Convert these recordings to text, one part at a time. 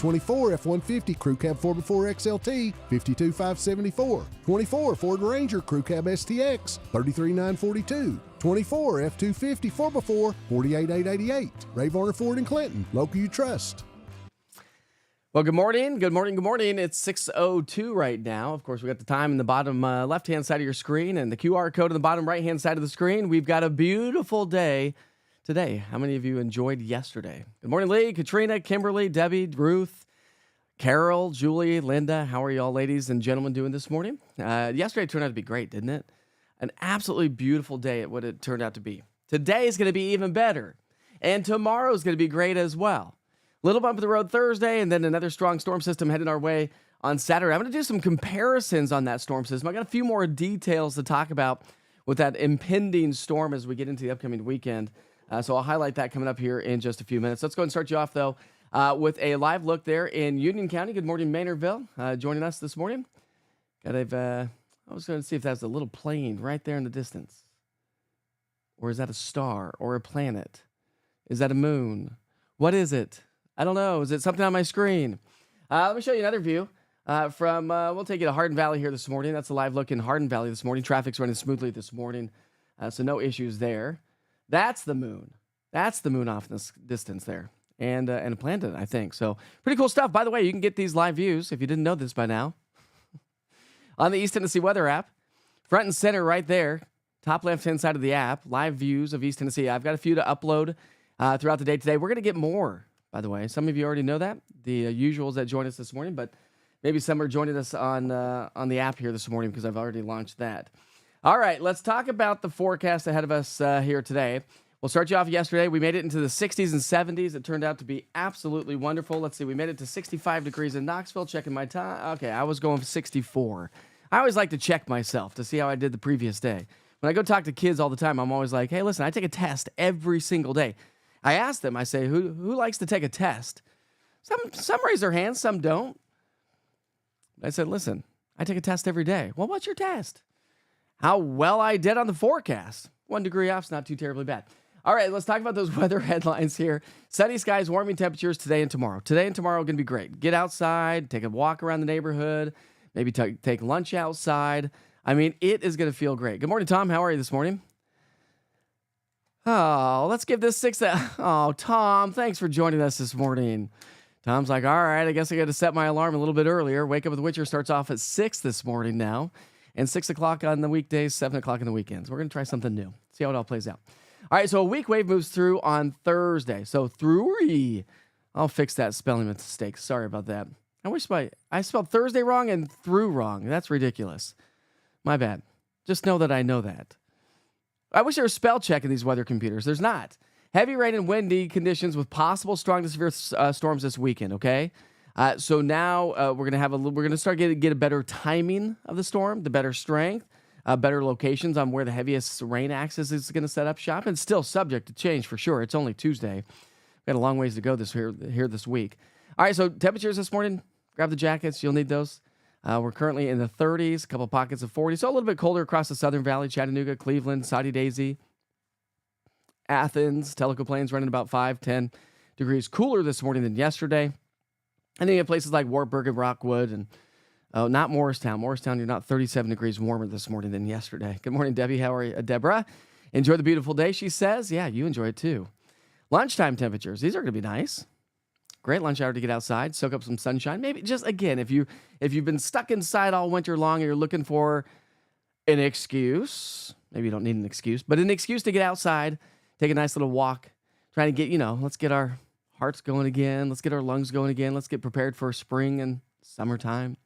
24 F-150 Crew Cab 4x4 XLT, $52,574. 24 Ford Ranger Crew Cab STX, $33,942. 24 F-250 4x4, $48,888. Ray Varner Ford in Clinton, local you trust. Well, good morning. Good morning. Good morning. It's 6:02 right now. Of course, we got the time in the bottom left-hand side of your screen and the QR code on the bottom right-hand side of the screen. We've got a beautiful day today. How many of you enjoyed yesterday? Good morning, Lee, Katrina, Kimberly, Debbie, Ruth, Carol, Julie, Linda. How are you all, ladies and gentlemen, doing this morning? Yesterday turned out to be great, didn't it? An absolutely beautiful day at what it turned out to be. Today is going to be even better. And tomorrow is going to be great as well. Little bump in the road Thursday, and then another strong storm system heading our way on Saturday. I'm going to do some comparisons on that storm system. I got a few more details to talk about with that impending storm as we get into the upcoming weekend. So I'll highlight that coming up here in just a few minutes. Let's go and start you off, though, with a live look there in Union County. Good morning, Maynardville, joining us this morning. I was going to see if that's a little plane right there in the distance. Or is that a star or a planet? Is that a moon? What is it? I don't know. Is it something on my screen? Let me show you another view we'll take you to Hardin Valley here this morning. That's a live look in Hardin Valley this morning. Traffic's running smoothly this morning, so no issues there. That's the moon. That's the moon off in this distance there. And a planet, I think. So pretty cool stuff. By the way, you can get these live views, if you didn't know this by now, on the East Tennessee Weather app. Front and center right there. Top left-hand side of the app. Live views of East Tennessee. I've got a few to upload throughout the day today. We're going to get more, by the way. Some of you already know that, the usuals that joined us this morning, but maybe some are joining us on the app here this morning because I've already launched that. All right, let's talk about the forecast ahead of us here today. We'll start you off yesterday. We made it into the 60s and 70s. It turned out to be absolutely wonderful. Let's see, we made it to 65 degrees in Knoxville. Checking my time. Okay, I was going for 64. I always like to check myself to see how I did the previous day. When I go talk to kids all the time, I'm always like, hey, listen, I take a test every single day. I ask them, I say, who likes to take a test? Some raise their hands, some don't. I said, listen, I take a test every day. Well, what's your test? How well I did on the forecast. 1 degree off's not too terribly bad. All right, let's talk about those weather headlines here. Sunny skies, warming temperatures today and tomorrow. Today and tomorrow are going to be great. Get outside, take a walk around the neighborhood, maybe take lunch outside. I mean, it is going to feel great. Good morning, Tom. How are you this morning? Oh, let's give this 6. Oh, Tom, thanks for joining us this morning. Tom's like, all right, I guess I got to set my alarm a little bit earlier. Wake Up with Witcher starts off at 6 this morning now, and 6 o'clock on the weekdays, 7 o'clock on the weekends. We're going to try something new, see how it all plays out. All right, so a weak wave moves through on Thursday. So I'll fix that spelling mistake. Sorry about that. I spelled Thursday wrong and through wrong. That's ridiculous. My bad. Just know that I know that. I wish there was spell check in these weather computers. There's not. Heavy rain and windy conditions with possible strong to severe storms this weekend. Okay, so now we're gonna start get a better timing of the storm, the better strength, better locations on where the heaviest rain axis is going to set up shop, and still subject to change for sure. It's only Tuesday. We've got a long ways to go here this week. All right, so temperatures this morning. Grab the jackets. You'll need those. We're currently in the 30s, a couple pockets of 40, so a little bit colder across the Southern Valley, Chattanooga, Cleveland, Soddy Daisy, Athens, Tellico Plains running about 5-10 degrees cooler this morning than yesterday. And then you have places like Wartburg and Rockwood and not Morristown. Morristown, you're not 37 degrees warmer this morning than yesterday. Good morning, Debbie. How are you? Deborah, enjoy the beautiful day, she says. Yeah, you enjoy it too. Lunchtime temperatures. These are going to be nice. Great lunch hour to get outside, soak up some sunshine. Maybe just, again, if you've been stuck inside all winter long and you're looking for an excuse, maybe you don't need an excuse, but an excuse to get outside, take a nice little walk, trying to get, let's get our hearts going again. Let's get our lungs going again. Let's get prepared for spring and summertime.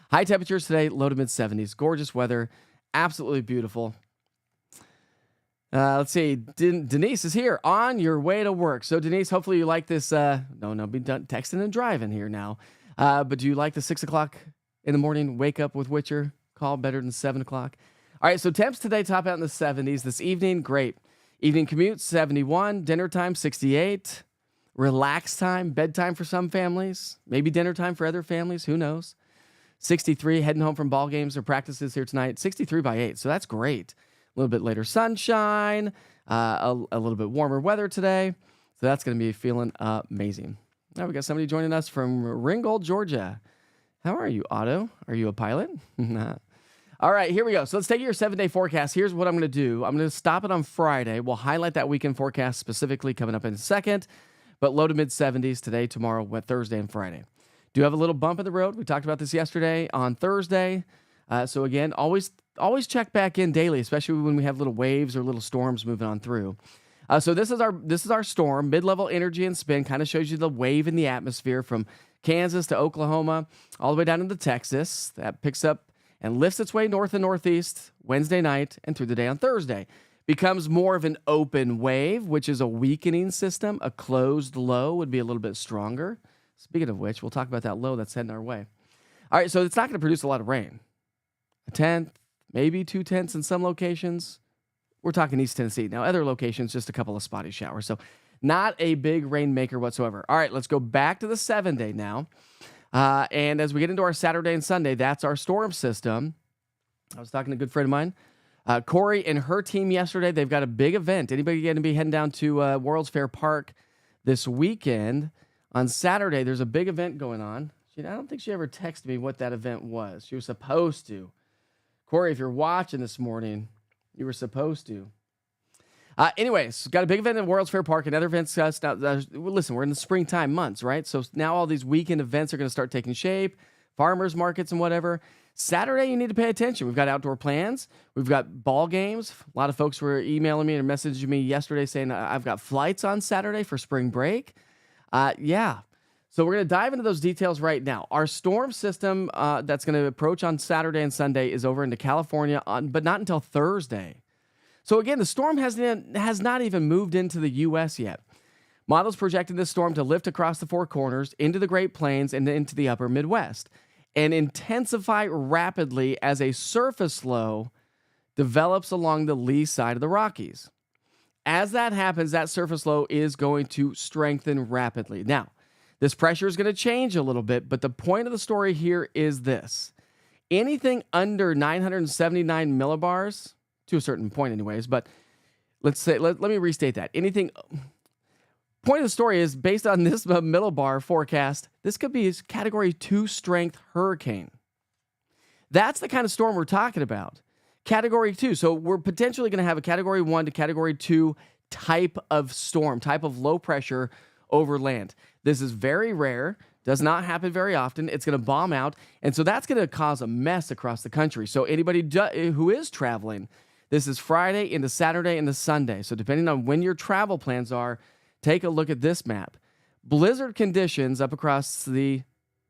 High temperatures today, low to mid 70s. Gorgeous weather. Absolutely beautiful. Let's see. Denise is here on your way to work. So, Denise, hopefully you like this. Be done texting and driving here now. But do you like the 6 o'clock in the morning wake up with Witcher call better than 7 o'clock? All right, so temps today top out in the 70s. This evening, great. Evening commute, 71. Dinner time, 68. Relax time, bedtime for some families. Maybe dinner time for other families. Who knows? 63, heading home from ball games or practices here tonight. 63 by 8, so that's great. A little bit later sunshine, a little bit warmer weather today. So that's going to be feeling amazing. Now we got somebody joining us from Ringgold, Georgia. How are you, Otto? Are you a pilot? All right, here we go. So let's take your 7-day forecast. Here's what I'm going to do. I'm going to stop it on Friday. We'll highlight that weekend forecast specifically coming up in a second, but low to mid 70s today, tomorrow, Thursday, and Friday. Do have a little bump in the road. We talked about this yesterday on Thursday. So again, always check back in daily, especially when we have little waves or little storms moving on through. So this is our storm. Mid-level energy and spin kind of shows you the wave in the atmosphere from Kansas to Oklahoma, all the way down into Texas. That picks up and lifts its way north and northeast Wednesday night and through the day on Thursday. Becomes more of an open wave, which is a weakening system. A closed low would be a little bit stronger. Speaking of which, we'll talk about that low that's heading our way. All right, so it's not going to produce a lot of rain. A tenth, maybe 2/10 in some locations. We're talking East Tennessee. Now, other locations, just a couple of spotty showers. So not a big rainmaker whatsoever. All right, let's go back to the 7-day now. And as we get into our Saturday and Sunday, that's our storm system. I was talking to a good friend of mine, Corey, and her team yesterday. They've got a big event. Anybody going to be heading down to World's Fair Park this weekend? On Saturday, there's a big event going on. I don't think she ever texted me what that event was. She was supposed to. Corey, if you're watching this morning, you were supposed to. Anyways, got a big event at World's Fair Park and other events. Listen, we're in the springtime months, right? So now all these weekend events are going to start taking shape, farmers markets and whatever. Saturday, you need to pay attention. We've got outdoor plans. We've got ball games. A lot of folks were emailing me and messaging me yesterday saying I've got flights on Saturday for spring break. Yeah. So we're going to dive into those details right now. Our storm system that's going to approach on Saturday and Sunday is over into California, but not until Thursday. So again, the storm has not even moved into the U.S. yet. Models projected this storm to lift across the Four Corners, into the Great Plains, and into the upper Midwest, and intensify rapidly as a surface low develops along the lee side of the Rockies. As that happens, that surface low is going to strengthen rapidly. Now, this pressure is going to change a little bit, but the point of the story here is this. Anything under 979 millibars, to a certain point anyways, but let me restate that. Point of the story is, based on this millibar forecast, this could be a Category 2 strength hurricane. That's the kind of storm we're talking about. Category 2. So we're potentially going to have a Category 1 to Category 2 type of storm, type of low pressure over land. This is very rare, does not happen very often. It's going to bomb out, and so that's going to cause a mess across the country. So anybody who is traveling, this is Friday into Saturday into Sunday. So depending on when your travel plans are, take a look at this map. Blizzard conditions up across the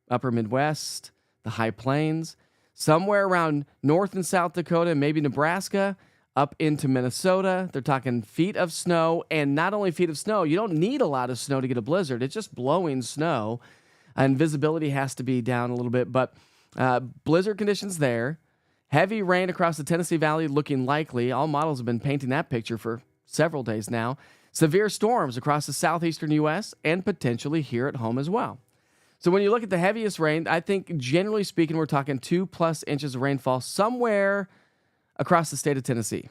upper Midwest, the high plains, somewhere around North and South Dakota, and maybe Nebraska, up into Minnesota. They're talking feet of snow, and not only feet of snow, you don't need a lot of snow to get a blizzard. It's just blowing snow, and visibility has to be down a little bit, but blizzard conditions there. Heavy rain across the Tennessee Valley looking likely. All models have been painting that picture for several days now. Severe storms across the southeastern U.S. and potentially here at home as well. So when you look at the heaviest rain, I think generally speaking, we're talking 2+ inches of rainfall somewhere across the state of Tennessee.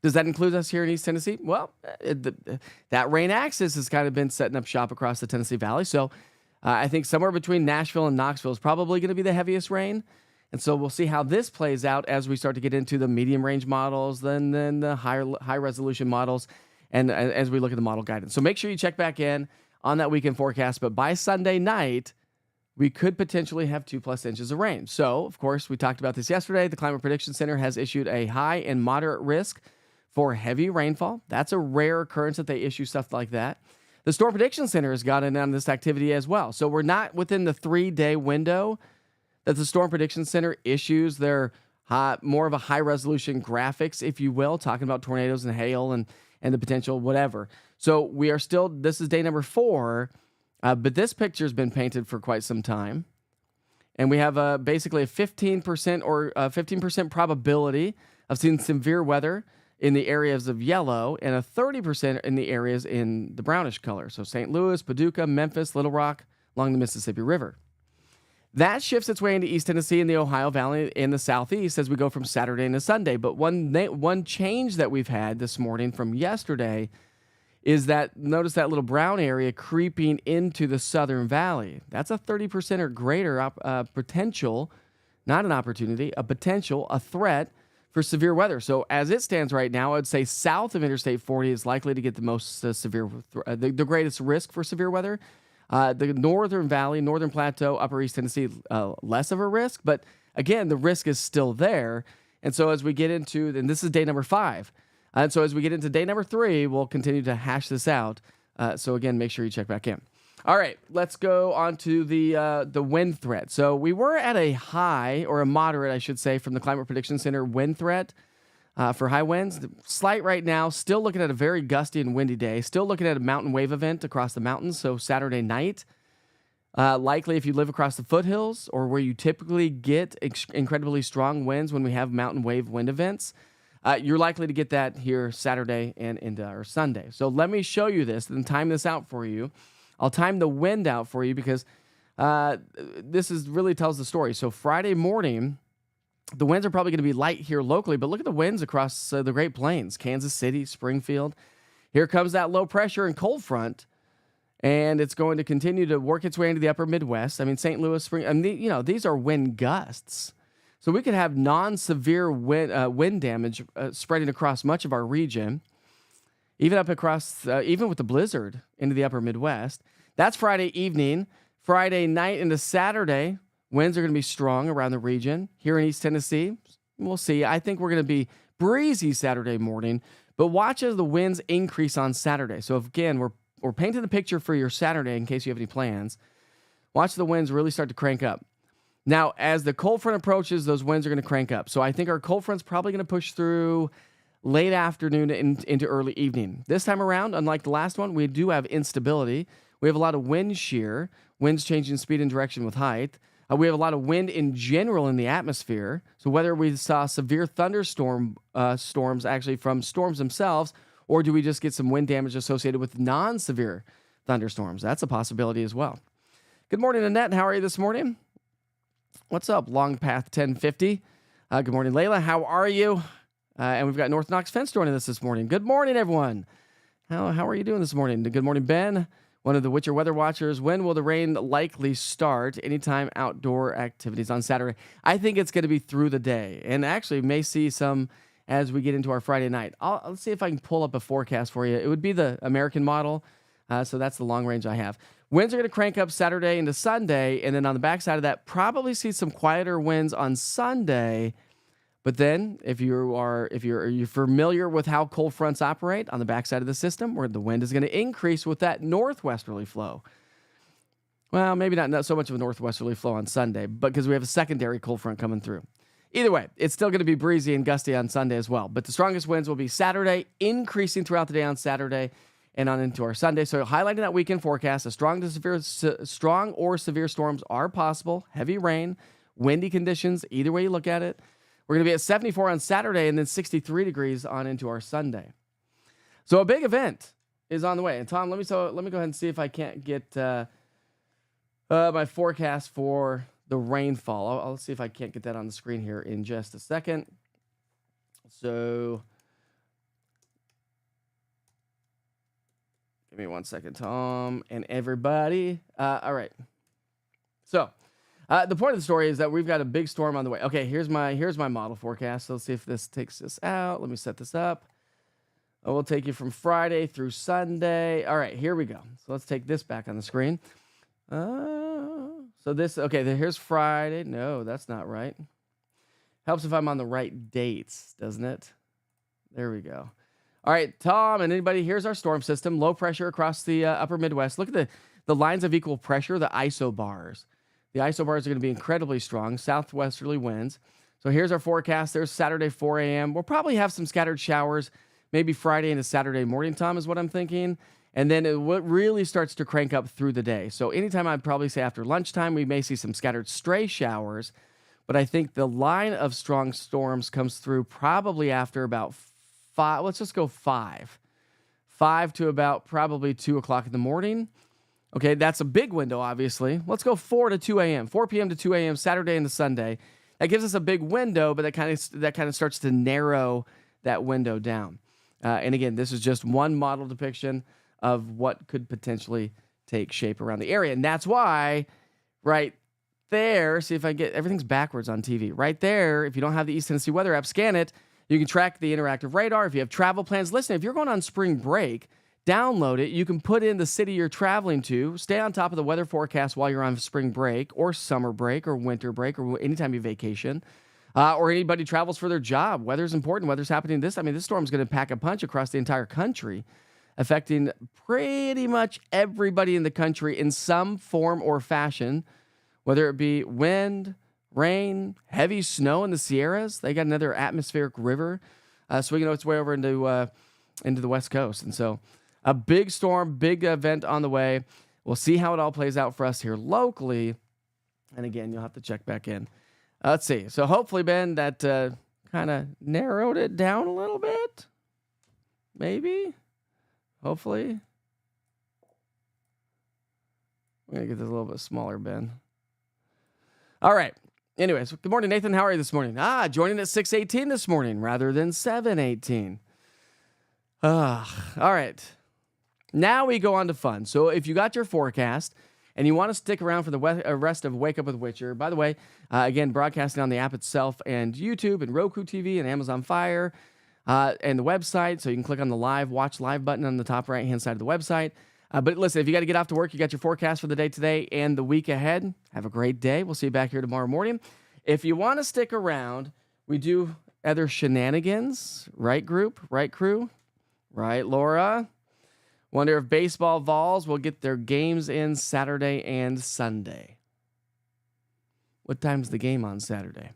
Does that include us here in East Tennessee? Well, that rain axis has kind of been setting up shop across the Tennessee Valley. So I think somewhere between Nashville and Knoxville is probably going to be the heaviest rain. And so we'll see how this plays out as we start to get into the medium range models, then the high resolution models, and as we look at the model guidance. So make sure you check back in on that weekend forecast. But by Sunday night, we could potentially have 2+ inches of rain. So, of course, we talked about this yesterday. The Climate Prediction Center has issued a high and moderate risk for heavy rainfall. That's a rare occurrence that they issue stuff like that. The Storm Prediction Center has gotten on this activity as well. So we're not within the 3-day window that the Storm Prediction Center issues their more of a high-resolution graphics, if you will, talking about tornadoes and hail and the potential whatever. So we are still, this is day number 4, but this picture has been painted for quite some time. And we have basically a 15% or 15% probability of seeing severe weather in the areas of yellow and a 30% in the areas in the brownish color. So St. Louis, Paducah, Memphis, Little Rock, along the Mississippi River. That shifts its way into East Tennessee and the Ohio Valley in the southeast as we go from Saturday into Sunday. But one change that we've had this morning from yesterday is that notice that little brown area creeping into the southern valley. That's a 30% or greater potential, not an opportunity, a potential, a threat for severe weather. So as it stands right now, I'd say south of Interstate 40 is likely to get the most the greatest risk for severe weather. The Northern Valley, Northern Plateau, Upper East Tennessee, less of a risk, but again, the risk is still there. And so as we get into, and this is day number 5, and so as we get into day number 3, we'll continue to hash this out. So again, make sure you check back in. All right, let's go on to the wind threat. So we were at a high, or a moderate, I should say, from the Climate Prediction Center wind threat for high winds. Slight right now, still looking at a very gusty and windy day. Still looking at a mountain wave event across the mountains, so Saturday night. Likely if you live across the foothills or where you typically get incredibly strong winds when we have mountain wave wind events, you're likely to get that here Saturday and into Sunday. So let me show you this and time this out for you. I'll time the wind out for you because this really tells the story. So Friday morning, the winds are probably going to be light here locally, but look at the winds across the Great Plains, Kansas City, Springfield. Here comes that low pressure and cold front, and it's going to continue to work its way into the upper Midwest. I mean, St. Louis, these are wind gusts. So we could have non-severe wind damage spreading across much of our region, even up across, even with the blizzard into the upper Midwest. That's Friday evening. Friday night into Saturday, winds are going to be strong around the region. Here in East Tennessee, we'll see. I think we're going to be breezy Saturday morning, but watch as the winds increase on Saturday. So again, we're painting the picture for your Saturday in case you have any plans. Watch the winds really start to crank up. Now, as the cold front approaches, those winds are going to crank up. So I think our cold front's probably going to push through late afternoon into early evening. This time around, unlike the last one, we do have instability. We have a lot of wind shear, winds changing speed and direction with height. We have a lot of wind in general in the atmosphere. So whether we saw severe thunderstorms actually from storms themselves, or do we just get some wind damage associated with non-severe thunderstorms? That's a possibility as well. Good morning, Annette. How are you this morning? What's up, Long Path 1050? Good morning, Layla. How are you? And we've got North Knox Fence joining us this morning. Good morning, everyone. How are you doing this morning? Good morning, Ben. One of the Witcher Weather Watchers. When will the rain likely start? Anytime outdoor activities on Saturday. I think it's going to be through the day, and actually may see some as we get into our Friday night. I'll see if I can pull up a forecast for you. It would be the American model, so that's the long range I have. Winds are going to crank up Saturday into Sunday, and then on the backside of that, probably see some quieter winds on Sunday. But then, if you're familiar with how cold fronts operate on the backside of the system, where the wind is going to increase with that northwesterly flow. Well, maybe not so much of a northwesterly flow on Sunday, but because we have a secondary cold front coming through. Either way, it's still going to be breezy and gusty on Sunday as well. But the strongest winds will be Saturday, increasing throughout the day on Saturday and on into our Sunday. So highlighting that weekend forecast, strong or severe storms are possible. Heavy rain, windy conditions, either way you look at it. We're going to be at 74 on Saturday and then 63 degrees on into our Sunday. So a big event is on the way. And Tom, let me go ahead and see if I can't get my forecast for the rainfall. I'll see if I can't get that on the screen here in just a second. So give me 1 second, Tom and everybody. All right. So the point of the story is that we've got a big storm on the way. Okay, here's my model forecast. So let's see if this takes us out. Let me set this up. We'll take you from Friday through Sunday. All right, here we go. So let's take this back on the screen. Here's Friday. No, that's not right. Helps if I'm on the right dates, doesn't it? There we go. All right, Tom and anybody, here's our storm system. Low pressure across the upper Midwest. Look at the lines of equal pressure, the isobars. The isobars are going to be incredibly strong, southwesterly winds. So here's our forecast. There's Saturday, 4 a.m. We'll probably have some scattered showers, maybe Friday into Saturday morning, Tom, is what I'm thinking. And then it really starts to crank up through the day. So anytime, I'd probably say after lunchtime, we may see some scattered stray showers. But I think the line of strong storms comes through probably after about 5. Let's just go 5. 5 to about probably 2 o'clock in the morning. Okay, that's a big window, obviously. Let's go 4 to 2 a.m., 4 p.m. to 2 a.m., Saturday into Sunday. That gives us a big window, but that kind of starts to narrow that window down. And again, this is just one model depiction of what could potentially take shape around the area. And that's why right there, see if I get, everything's backwards on TV. Right there, if you don't have the East Tennessee Weather app, scan it. You can track the interactive radar. If you have travel plans, listen, if you're going on spring break, download it. You can put in the city you're traveling to. Stay on top of the weather forecast while you're on spring break or summer break or winter break or anytime you vacation. Or anybody travels for their job. Weather's important. Weather's happening this storm's going to pack a punch across the entire country, affecting pretty much everybody in the country in some form or fashion, whether it be wind, rain, heavy snow in the Sierras. They got another atmospheric river swinging its way over into the West Coast. And so a big storm, big event on the way. We'll see how it all plays out for us here locally. And again, you'll have to check back in. Let's see. So hopefully, Ben, that kind of narrowed it down a little bit. Maybe. Hopefully. I'm going to get this a little bit smaller, Ben. All right. Anyways, good morning, Nathan. How are you this morning? Joining at 6:18 this morning rather than 7:18. All right. Now we go on to fun. So if you got your forecast and you want to stick around for the rest of Wake Up with Witcher, by the way, again, broadcasting on the app itself and YouTube and Roku TV and Amazon Fire and the website. So you can click on the watch live button on the top right-hand side of the website. But listen, if you got to get off to work, you got your forecast for the day today and the week ahead. Have a great day. We'll see you back here tomorrow morning. If you want to stick around, we do other shenanigans. Right group, right crew, right Laura. Wonder if baseball Vols will get their games in Saturday and Sunday. What time's the game on Saturday?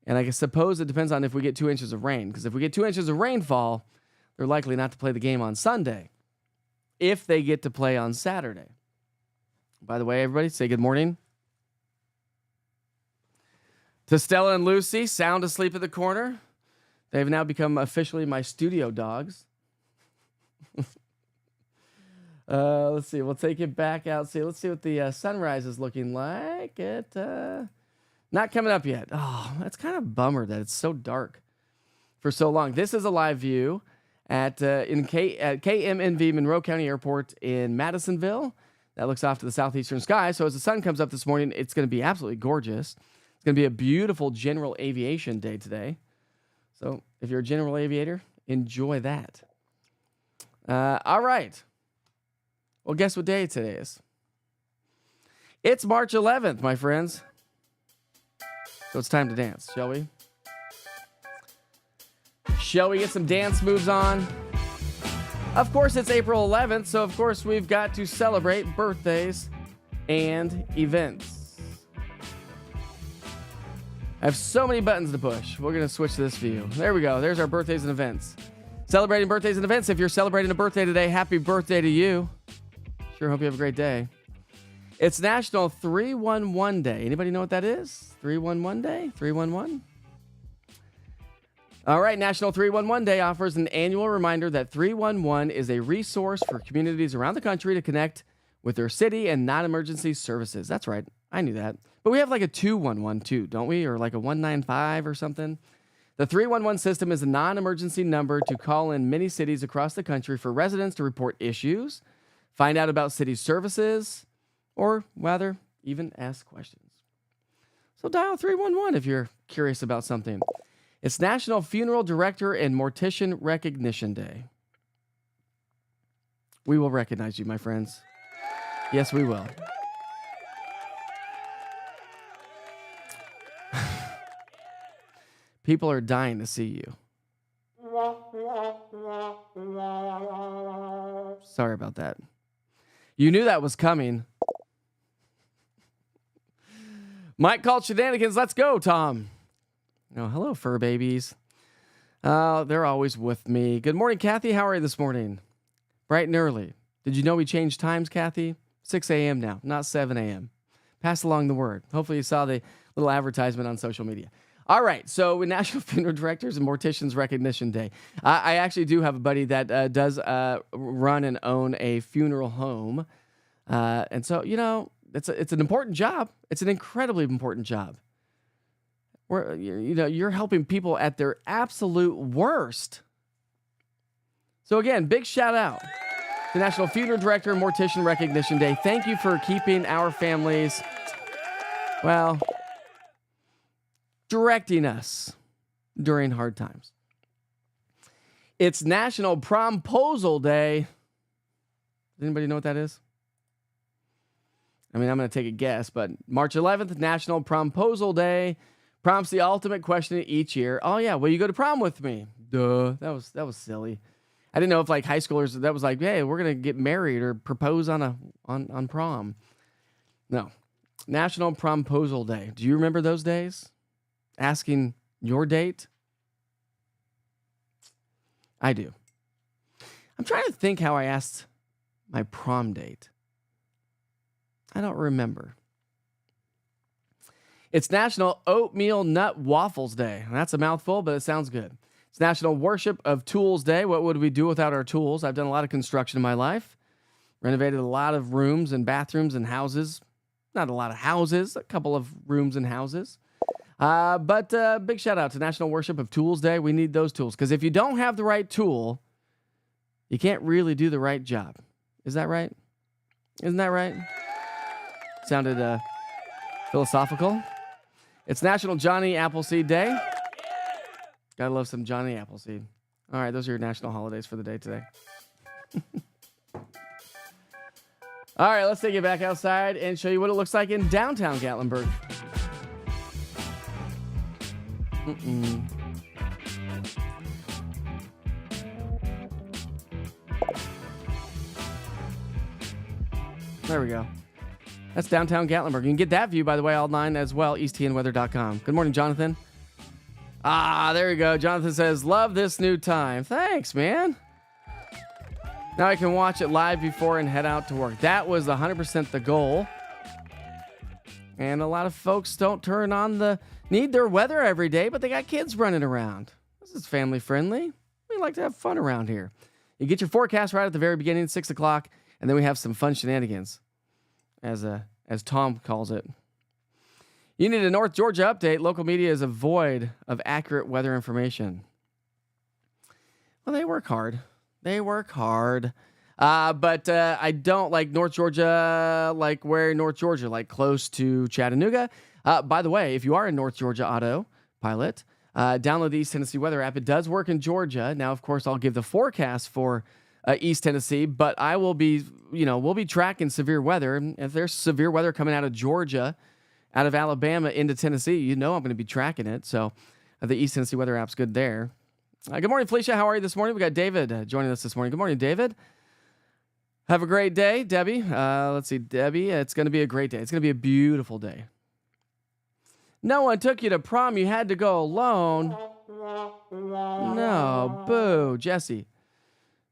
And I suppose it depends on if we get 2 inches of rain. Because if we get 2 inches of rainfall, they're likely not to play the game on Sunday. If they get to play on Saturday. By the way, everybody, say good morning to Stella and Lucy, sound asleep in the corner. They've now become officially my studio dogs. Let's see. We'll take it back out. Let's see what the sunrise is looking like. Not coming up yet. Oh, that's kind of a bummer that it's so dark for so long. This is a live view at KMNV Monroe County Airport in Madisonville. That looks off to the southeastern sky. So as the sun comes up this morning, it's going to be absolutely gorgeous. It's going to be a beautiful general aviation day today. So if you're a general aviator, enjoy that. All right. Well, guess what day today is? It's March 11th, my friends. So it's time to dance, shall we? Shall we get some dance moves on? Of course, it's April 11th, so of course we've got to celebrate birthdays and events. I have so many buttons to push. We're going to switch to this view. There we go. There's our birthdays and events. Celebrating birthdays and events. If you're celebrating a birthday today, happy birthday to you. Sure hope you have a great day. It's National 311 Day. Anybody know what that is? 311 Day? 311? All right, National 311 Day offers an annual reminder that 311 is a resource for communities around the country to connect with their city and non-emergency services. That's right. I knew that. But we have like a 211 too, don't we? Or like a 195 or something. The 311 system is a non-emergency number to call in many cities across the country for residents to report issues, find out about city services, or rather, even ask questions. So dial 311 if you're curious about something. It's National Funeral Director and Mortician Recognition Day. We will recognize you, my friends. Yes, we will. People are dying to see you. Sorry about that. You knew that was coming. Mike called shenanigans. Let's go, Tom. Oh, hello, fur babies. They're always with me. Good morning, Kathy. How are you this morning? Bright and early. Did you know we changed times, Kathy? 6 a.m. now, not 7 a.m. Pass along the word. Hopefully you saw the little advertisement on social media. All right, so with National Funeral Directors and Morticians Recognition Day, I actually do have a buddy that does run and own a funeral home. And so, you know, it's an important job. It's an incredibly important job. You're helping people at their absolute worst. So again, big shout out to National Funeral Director and Mortician Recognition Day. Thank you for keeping our families, well, directing us during hard times. It's National Promposal Day. Does anybody know what that is? I mean, I'm going to take a guess, but March 11th, National Promposal Day. Prom's the ultimate question each year. Oh yeah, will you go to prom with me? Duh, that was silly. I didn't know if like high schoolers that was like, hey, we're gonna get married or propose on prom. No, National Promposal Day. Do you remember those days? Asking your date. I do. I'm trying to think how I asked my prom date. I don't remember. It's National Oatmeal Nut Waffles Day. That's a mouthful, but it sounds good. It's National Worship of Tools Day. What would we do without our tools? I've done a lot of construction in my life. Renovated a lot of rooms and bathrooms and houses. Not a lot of houses, a couple of rooms and houses. But big shout out to National Worship of Tools Day. We need those tools because if you don't have the right tool, you can't really do the right job. Is that right? Isn't that right? Sounded philosophical. It's National Johnny Appleseed Day. Gotta love some Johnny Appleseed. All right, those are your national holidays for the day today. All right, let's take it back outside and show you what it looks like in downtown Gatlinburg. There we go. That's downtown Gatlinburg. You can get that view, by the way, online as well, easttnweather.com. Good morning, Jonathan. There we go. Jonathan says, love this new time. Thanks, man. Now I can watch it live before and head out to work. That was 100% the goal. And a lot of folks don't need their weather every day, but they got kids running around. This is family friendly. We like to have fun around here. You get your forecast right at the very beginning, 6 o'clock, and then we have some fun shenanigans, as Tom calls it. You need a North Georgia update. Local media is a void of accurate weather information. Well, they work hard. But I don't like North Georgia, like where North Georgia, like close to Chattanooga. By the way, if you are a North Georgia autopilot, download the East Tennessee Weather app. It does work in Georgia. Now, of course, I'll give the forecast for East Tennessee, but I will be, we'll be tracking severe weather. If there's severe weather coming out of Georgia, out of Alabama into Tennessee, I'm going to be tracking it. So the East Tennessee Weather app's good there. Good morning, Felicia. How are you this morning? We got David joining us this morning. Good morning, David. Have a great day, Debbie. Let's see, Debbie. It's going to be a great day. It's going to be a beautiful day. No one took you to prom. You had to go alone. No, boo. Jesse,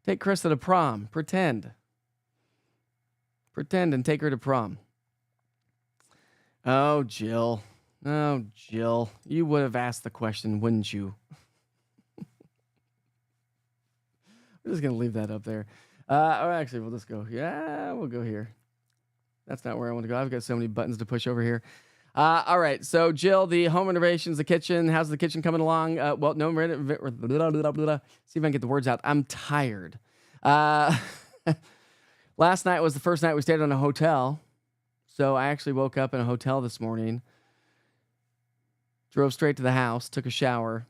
take Krista to prom. Pretend and take her to prom. Oh, Jill. You would have asked the question, wouldn't you? We're just going to leave that up there. Actually, we'll just go. Yeah, we'll go here. That's not where I want to go. I've got so many buttons to push over here. All right. So, Jill, the home renovations, the kitchen. How's the kitchen coming along? See if I can get the words out. I'm tired. Last night was the first night we stayed in a hotel. So I actually woke up in a hotel this morning, drove straight to the house, took a shower,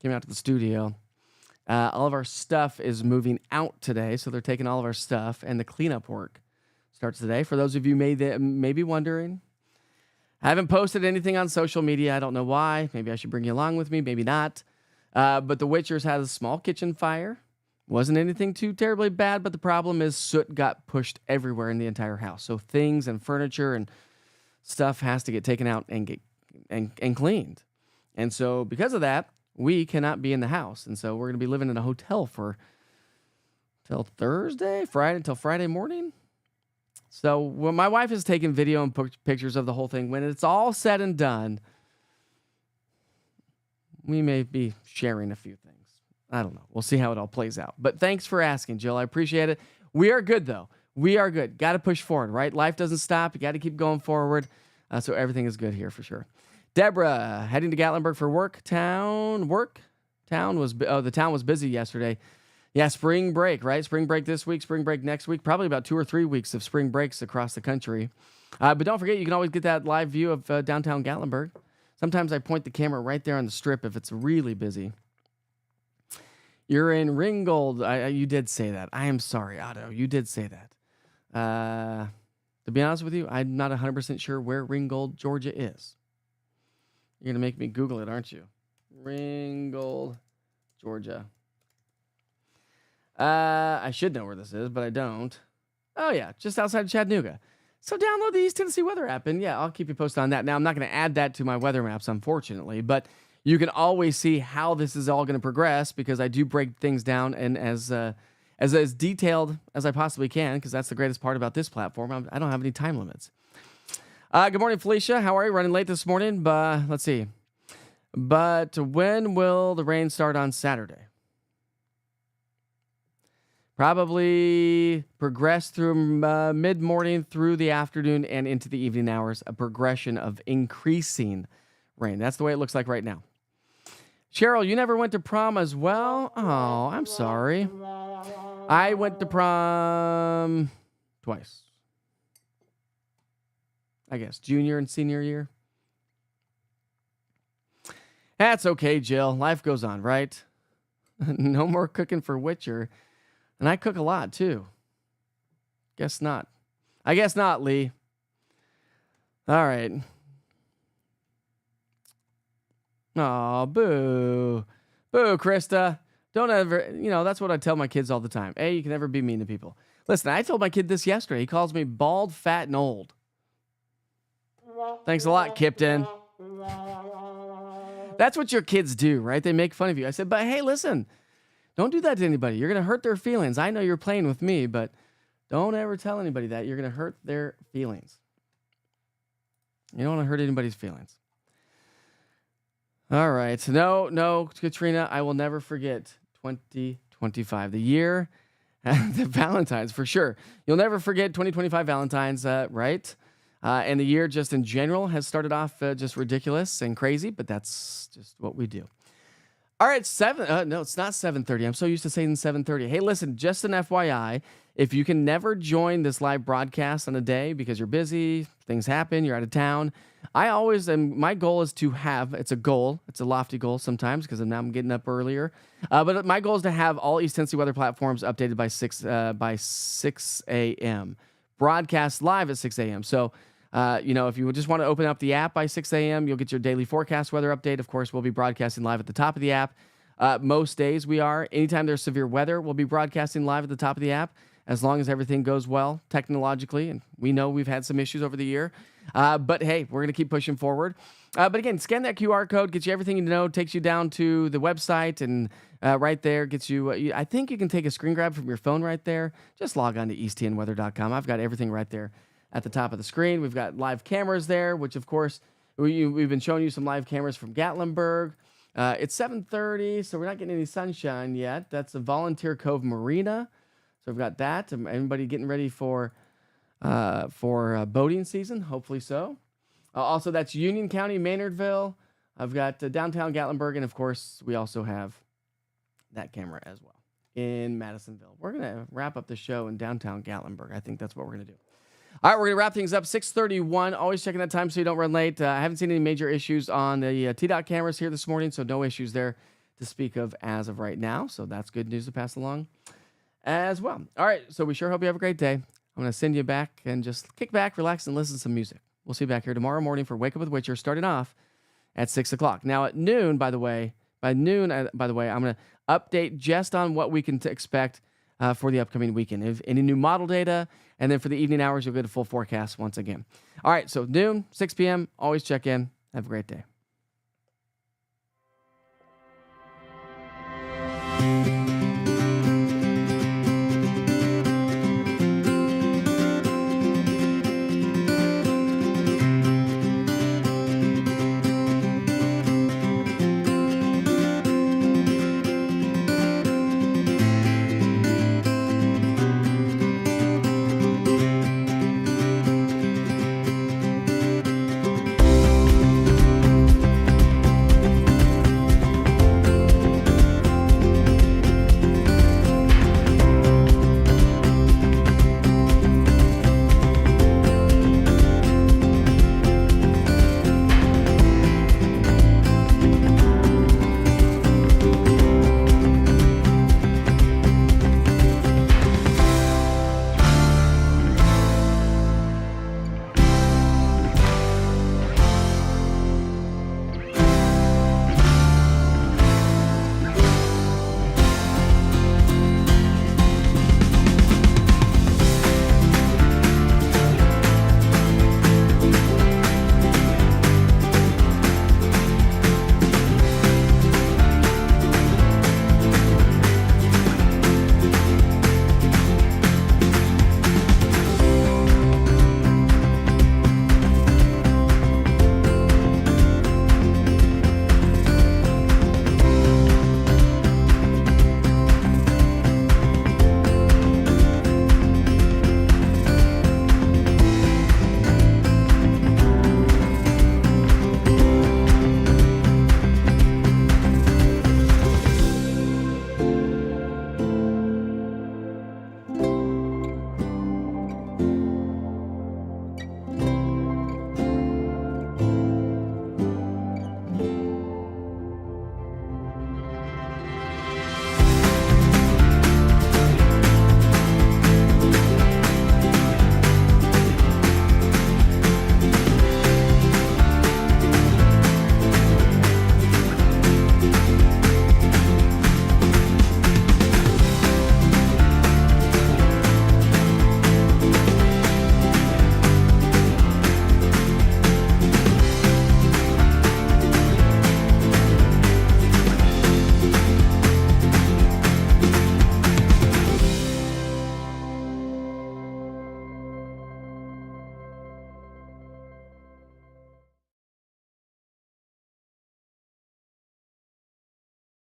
came out to the studio. All of our stuff is moving out today, so they're taking all of our stuff, and the cleanup work starts today. For those of you may be wondering, I haven't posted anything on social media. I don't know why. Maybe I should bring you along with me, maybe not. But the Witchers had a small kitchen fire. Wasn't anything too terribly bad, but the problem is soot got pushed everywhere in the entire house. So things and furniture and stuff has to get taken out and get and cleaned. And so because of that, we cannot be in the house. And so we're going to be living in a hotel till Friday morning. So when my wife is taking video and pictures of the whole thing, when it's all said and done, we may be sharing a few things. I don't know. We'll see how it all plays out. But thanks for asking, Jill. I appreciate it. We are good, though. We are good. Got to push forward, right? Life doesn't stop. You got to keep going forward. So everything is good here for sure. Deborah, heading to Gatlinburg for work. The town was busy yesterday. Yeah, spring break, right? Spring break this week, spring break next week. Probably about 2 or 3 weeks of spring breaks across the country. But don't forget, you can always get that live view of downtown Gatlinburg. Sometimes I point the camera right there on the strip if it's really busy. You're in Ringgold. You did say that. I am sorry, Otto. You did say that. To be honest with you, I'm not 100% sure where Ringgold, Georgia is. You're going to make me Google it, aren't you? Ringgold, Georgia. I should know where this is, but I don't. Oh, yeah, just outside of Chattanooga. So download the East Tennessee Weather app, and yeah, I'll keep you posted on that. Now, I'm not going to add that to my weather maps, unfortunately, but you can always see how this is all going to progress because I do break things down and as detailed as I possibly can because that's the greatest part about this platform. I don't have any time limits. Good morning, Felicia. How are you? Running late this morning, but let's see. But when will the rain start on Saturday? Probably progress through mid-morning through the afternoon and into the evening hours, a progression of increasing rain. That's the way it looks like right now. Cheryl, you never went to prom as well? Oh, I'm sorry. I went to prom twice. I guess junior and senior year. That's okay, Jill. Life goes on, right? No more cooking for Witcher. And I cook a lot, too. Guess not. I guess not, Lee. All right. Aw, boo. Boo, Krista. Don't ever, that's what I tell my kids all the time. You can never be mean to people. Listen, I told my kid this yesterday. He calls me bald, fat, and old. Thanks a lot, Kipton. That's what your kids do, right? They make fun of you. I said, but hey, listen. Don't do that to anybody. You're going to hurt their feelings. I know you're playing with me, but don't ever tell anybody that. You're going to hurt their feelings. You don't want to hurt anybody's feelings. All right. No, Katrina, I will never forget 2025, the year, the Valentine's for sure. You'll never forget 2025 Valentine's, right? And the year just in general has started off just ridiculous and crazy, but that's just what we do. All right, it's not 7:30. I'm so used to saying 7:30. Hey, listen, just an FYI, if you can never join this live broadcast on a day because you're busy, things happen, you're out of town, my goal is to have, it's a goal, it's a lofty goal sometimes because now I'm getting up earlier, but my goal is to have all East Tennessee weather platforms updated by 6 a.m. Broadcast live at 6 a.m. So, if you just want to open up the app by 6 a.m., you'll get your daily forecast weather update. Of course, we'll be broadcasting live at the top of the app. Most days we are. Anytime there's severe weather, we'll be broadcasting live at the top of the app as long as everything goes well technologically. And we know we've had some issues over the year. But hey, we're going to keep pushing forward. But again, scan that QR code, gets you everything you know, takes you down to the website, and right there gets you, I think you can take a screen grab from your phone right there. Just log on to easttnweather.com. I've got everything right there at the top of the screen. We've got live cameras there, which of course, we've been showing you some live cameras from Gatlinburg. It's 7:30, so we're not getting any sunshine yet. That's the Volunteer Cove Marina. So we've got that. Everybody getting ready for boating season, hopefully so. Also, that's Union County, Maynardville. I've got downtown Gatlinburg, and of course, we also have that camera as well in Madisonville. We're going to wrap up the show in downtown Gatlinburg. I think that's what we're going to do. All right, we're going to wrap things up. 6:31. Always checking that time so you don't run late. I haven't seen any major issues on the TDOT cameras here this morning, so no issues there to speak of as of right now. So that's good news to pass along as well. All right, so we sure hope you have a great day. I'm going to send you back and just kick back, relax, and listen to some music. We'll see you back here tomorrow morning for Wake Up with Witcher, starting off at 6 o'clock. Now at noon, by the way, I'm going to update just on what we can expect for the upcoming weekend. If any new model data, and then for the evening hours, you'll get a full forecast once again. All right, so noon, 6 p.m., always check in. Have a great day.